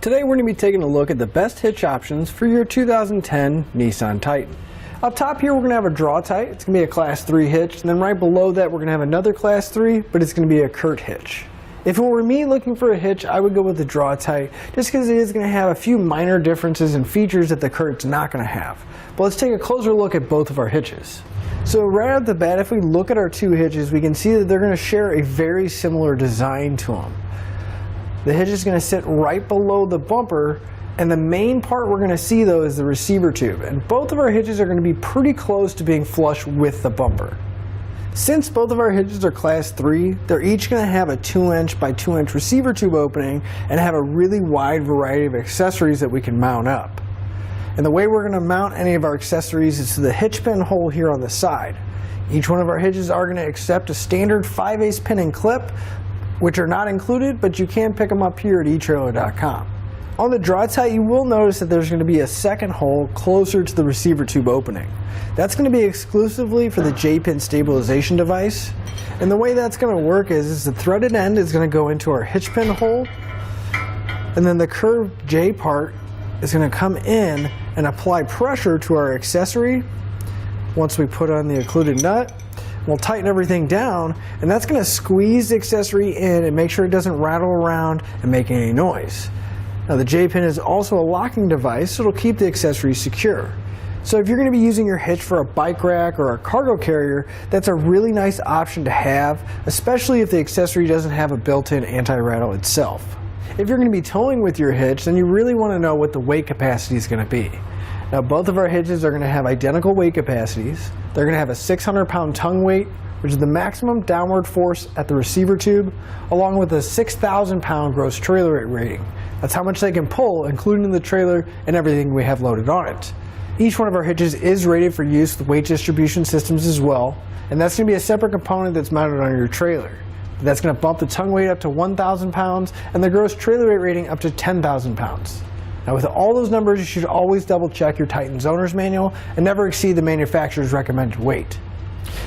Today we're going to be taking a look at the best hitch options for your 2010 Nissan Titan. Up top here we're going to have a Draw-Tite. It's going to be a Class 3 hitch, and then right below that we're going to have another Class 3, but it's going to be a Curt hitch. If it were me looking for a hitch, I would go with the Draw-Tite just because it is going to have a few minor differences and features that the Curt's not going to have. But let's take a closer look at both of our hitches. So right off the bat, if we look at our two hitches, we can see that they're going to share a very similar design to them. The hitch is going to sit right below the bumper, and the main part we're going to see though is the receiver tube, and both of our hitches are going to be pretty close to being flush with the bumper. Since both of our hitches are Class 3, they're each going to have a 2" by 2" receiver tube opening and have a really wide variety of accessories that we can mount up. And the way we're going to mount any of our accessories is to the hitch pin hole here on the side. Each one of our hitches are going to accept a standard 5/8 pin and clip, which are not included, but you can pick them up here at etrailer.com. On the Draw-Tite, you will notice that there's going to be a second hole closer to the receiver tube opening. That's going to be exclusively for the J-pin stabilization device. And the way that's going to work is the threaded end is going to go into our hitch pin hole, and then the curved J part is going to come in and apply pressure to our accessory. Once we put on the occluded nut, we'll tighten everything down, and that's going to squeeze the accessory in and make sure it doesn't rattle around and make any noise. Now the J-pin is also a locking device, so it'll keep the accessory secure. So if you're going to be using your hitch for a bike rack or a cargo carrier, that's a really nice option to have, especially if the accessory doesn't have a built-in anti-rattle itself. If you're going to be towing with your hitch, then you really want to know what the weight capacity is going to be. Now both of our hitches are going to have identical weight capacities. They're going to have a 600-pound tongue weight, which is the maximum downward force at the receiver tube, along with a 6,000-pound gross trailer weight rating. That's how much they can pull, including the trailer and everything we have loaded on it. Each one of our hitches is rated for use with weight distribution systems as well, and that's going to be a separate component that's mounted on your trailer. That's going to bump the tongue weight up to 1,000 pounds and the gross trailer weight rating up to 10,000 pounds. Now with all those numbers, you should always double check your Titan's owner's manual and never exceed the manufacturer's recommended weight.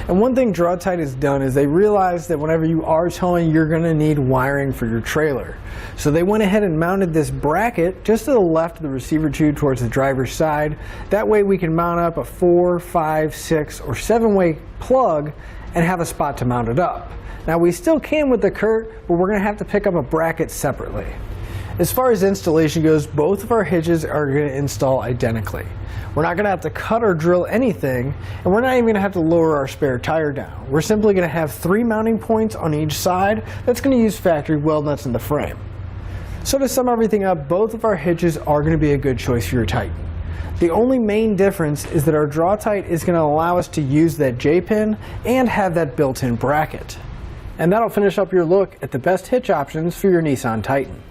And one thing Draw-Tite has done is they realized that whenever you are towing, you're going to need wiring for your trailer. So they went ahead and mounted this bracket just to the left of the receiver tube towards the driver's side. That way we can mount up a 4, 5, 6, or 7-way plug and have a spot to mount it up. Now we still can with the Curt, but we're going to have to pick up a bracket separately. As far as installation goes, both of our hitches are going to install identically. We're not going to have to cut or drill anything, and we're not even going to have to lower our spare tire down. We're simply going to have 3 mounting points on each side that's going to use factory weld nuts in the frame. So to sum everything up, both of our hitches are going to be a good choice for your Titan. The only main difference is that our Draw-Tite is going to allow us to use that J-pin and have that built-in bracket. And that'll finish up your look at the best hitch options for your Nissan Titan.